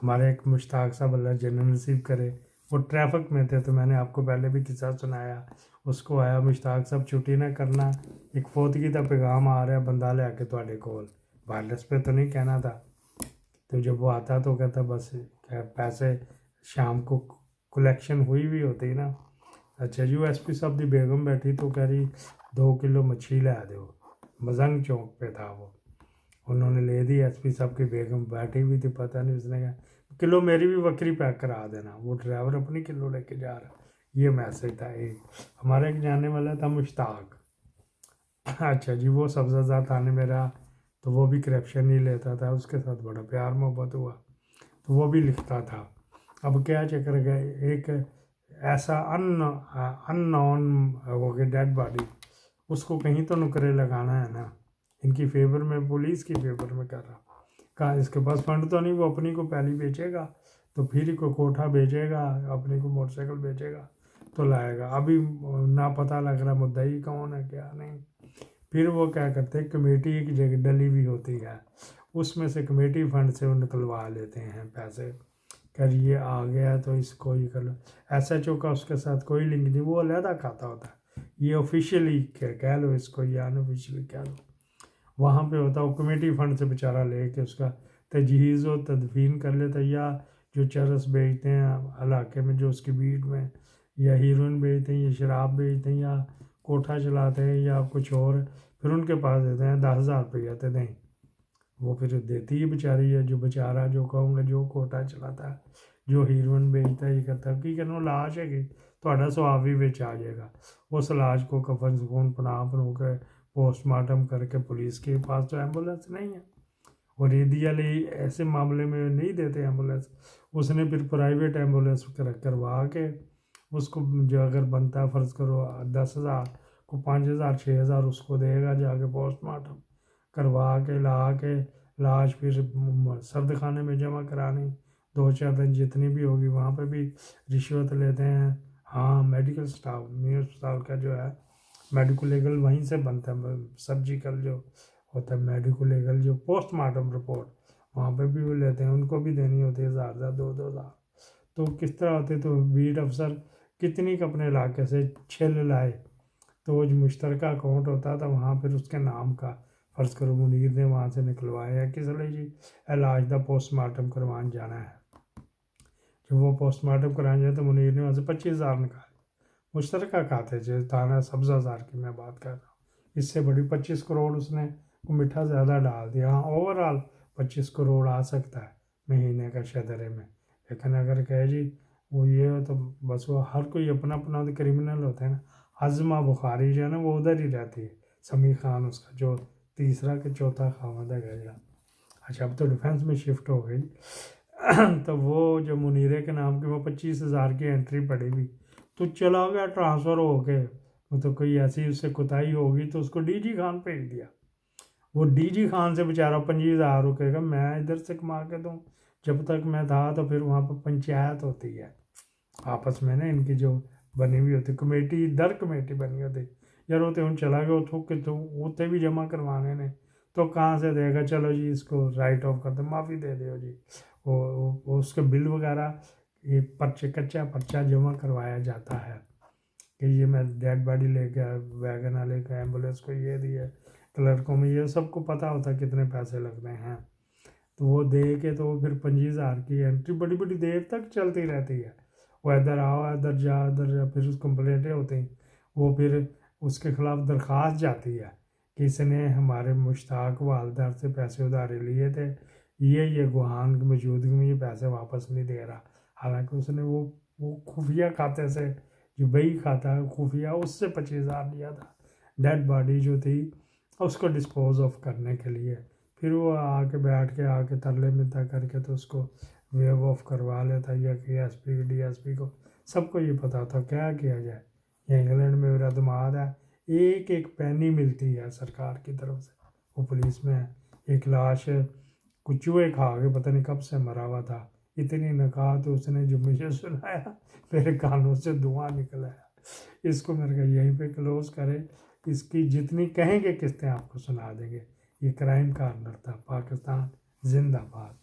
ہمارے ایک مشتاق صاحب اللہ جنت نصیب کرے، وہ ٹریفک میں تھے، تو میں نے آپ کو پہلے بھی قصہ سنایا، اس کو آیا مشتاق صاحب چھٹی نہ کرنا، ایک فوتگی کا پیغام آ رہا ہے، بندہ لے کے تواڈے کول، وائرلیس پہ تو نہیں کہنا تھا، تو جب وہ آتا تو کہتا بس پیسے شام کو کلیکشن ہوئی بھی ہوتی نا۔ اچھا جی، وہ ایس پی صاحب دی بیگم بیٹھی تو کہہ رہی 2 کلو مچھلی لے دو، مزنگ چوک پہ تھا وہ، انہوں نے لے دی، ایس پی صاحب کی بیگم بیٹھی ہوئی تھی، پتہ نہیں اس نے کہا کلو میری بھی بکری پیک کرا دینا، وہ ڈرائیور اپنی کلو لے کے جا رہا، یہ میسج تھا ایک ہمارا ایک جانے والا تھا مشتاق، اچھا جی، وہ سبزہ زار تھانے میں رہا، تو وہ بھی کرپشن ہی لیتا تھا، اس کے ساتھ بڑا پیار محبت ہوا، تو وہ بھی لکھتا تھا۔ اب کیا چکر گئے، ایک ایسا ان نون ہو گیا ڈیڈ باڈی، اس کو کہیں تو نکرے لگانا ہے نا، ان کی فیور میں، پولیس کی فیور میں کر رہا، کہا اس کے پاس فنڈ تو نہیں، وہ اپنی کو پہلی بیچے گا تو پھر ہی کو کوٹھا بیچے گا، اپنی کو موٹر سائیکل بیچے گا تو لائے گا، ابھی نہ پتہ لگ رہا مدعی کون ہے کیا نہیں۔ پھر وہ کیا کرتے ہیں، کمیٹی ایک جگہ ڈلی ہوئی ہوتی ہے، اس میں سے کمیٹی فنڈ سے وہ نکلوا لیتے ہیں پیسے، کر یہ آ گیا تو اس کو یہ کر لو، ایس ایچ او کا اس کے ساتھ کوئی لنک نہیں، وہ علیحدہ کھاتا ہوتا ہے، یہ آفیشیلی کہہ لو اس کو یا ان آفیشیلی کہہ لو، وہاں پہ ہوتا ہے وہ کمیٹی فنڈ سے بیچارہ لے کے اس کا تجہیز و تدفین کر لیتا ہے، یا جو چرس بیچتے ہیں علاقے میں، جو اس کی بیٹ میں، یا ہیروئن بیچتے ہیں، یا شراب بیچتے ہیں، یا کوٹھا چلاتے ہیں، یا کچھ اور، پھر ان کے پاس دیتے ہیں 10,000 روپیہ تے دیں، وہ پھر دیتی ہے بیچاری ہے، جو بیچارہ جو کہوں گا جو کوٹھا چلاتا ہے، جو ہیروئن بیچتا ہے، یہ کرتا ہے، کی کہنا لاش ہے کہ تھوڑا سواب بھی بچ آ جائے گا، اس لاش کو کفن سکون پناہ بنو کے پوسٹ مارٹم کر کے، پولیس کے پاس تو ایمبولینس نہیں ہے، اور ایدی علی ایسے معاملے میں نہیں دیتے ایمبولینس، اس نے پھر پرائیویٹ ایمبولینس کروا کے اس کو، جو اگر بنتا ہے فرض کرو 10,000 کو 5,000 6,000 اس کو دے گا، جا کے پوسٹ مارٹم کروا کے لا کے لاش پھر سرد خانے میں جمع کرانی، 2-4 دن جتنی بھی ہوگی، وہاں پہ بھی رشوت لیتے ہیں۔ ہاں، میڈیکل سٹاف، میرے اسپتال کا جو ہے میڈیکل لیگل وہیں سے بنتا ہے، سرجیکل جو ہوتا ہے میڈیکل لیگل، جو پوسٹ مارٹم رپورٹ وہاں پہ بھی وہ لیتے ہیں، ان کو بھی دینی ہوتی ہے 1,000 2,000، تو کس طرح ہوتے، تو بیٹ افسر کتنی اپنے علاقے سے چھل لائے، تو وہ جو مشترکہ اکاؤنٹ ہوتا تھا وہاں پھر اس کے نام کا فرض کرو منیر نے وہاں سے نکلوایا ہے، کس لیے جی علاج دا پوسٹ مارٹم کروان جانا ہے، جب وہ پوسٹ مارٹم کرانے جائے تو منیر نے وہاں سے 25,000 نکالے، مشترکہ کھاتے تھے، تھانہ سبزہ زار کی میں بات کر رہا ہوں، اس سے بڑی 25 کروڑ اس نے کو میٹھا زیادہ ڈال دیا، ہاں اوور آل 25 کروڑ آ سکتا ہے مہینے کا شدرے میں، لیکن اگر کہے جی وہ یہ ہو تو بس، وہ ہر کوئی اپنا اپنا کرمنل ہوتا ہے نا، عظمہ بخاری جو ہے نا وہ ادھر ہی رہتی ہے، سمیع خان اس کا جو تیسرا کہ چوتھا خاوند ہے گیا، اچھا اب تو ڈیفینس میں شفٹ ہو گئی، تو وہ جو منیرے کے نام کی وہ 25,000 کی انٹری پڑی ہوئی، تو چلا گیا ٹرانسفر ہو کے، تو کوئی ایسی اس سے کوتاہی ہوگی تو اس کو ڈی جی خان بھیج دیا، وہ ڈی جی خان سے بیچارہ 25,000 روپے کا میں ادھر سے کما کے دوں، جب تک میں تھا تو پھر وہاں پہ پنچایت ہوتی ہے آپس میں نا، ان کی جو بنی ہوئی ہوتی کمیٹی در کمیٹی بنی ہوتی، یار ہوتے ہوں چلا گیا اتھوں کہ تو ہوتے بھی جمع کروانے نے، تو کہاں سے دے گا، چلو جی اس کو رائٹ آف کر دو، معافی دے دو جی، وہ اس کے بل وغیرہ، یہ پرچے کچا پرچہ جمع کروایا جاتا ہے کہ یہ میں ڈیڈ باڈی لے کے ویگن لے کے ایمبولینس کو یہ دی ہے، کلرکوں میں یہ سب کو پتہ ہوتا ہے کتنے پیسے لگتے ہیں، تو وہ دے کے تو وہ پھر 25,000 کی انٹری بڑی بڑی دیر تک چلتی رہتی ہے، وہ ادھر آؤ ادھر جا ادھر جا، پھر اس کمپلینٹیں ہوتی ہیں، وہ پھر اس کے خلاف درخواست جاتی ہے کہ اس نے ہمارے مشتاق والدہ سے پیسے ادھارے لیے تھے، یہ گواہان کی موجودگی میں یہ پیسے واپس نہیں دے رہا، حالانکہ اس نے وہ خفیہ کھاتے سے، جو بئی کھاتا ہے خفیہ، اس سے 25,000 لیا تھا ڈیڈ باڈی جو تھی اس کو ڈسپوز آف کرنے کے لیے، پھر وہ آ کے بیٹھ کے آ کے ترلے منتا کر کے تو اس کو ویو آف کروا لیتا، یا کہ S P D S P کو سب کو یہ پتا تھا کیا کیا جائے، یہ انگلینڈ میں میرا دماد ہے، ایک ایک پینی ملتی ہے سرکار کی طرف سے، وہ پولیس میں ہے، ایک لاش کچھ چوہے کھا کے پتہ نہیں کب سے مرا ہوا تھا، اتنی نکاح تو اس نے جو مجھے سنایا میرے کانوں سے دھواں نکل آیا، اس کو میرے کہا یہیں پہ کلوز کرے، اس کی جتنی کہیں گے قسطیں آپ کو سنا دیں گے، یہ کرائم کارنر تھا، پاکستان زندہ باد۔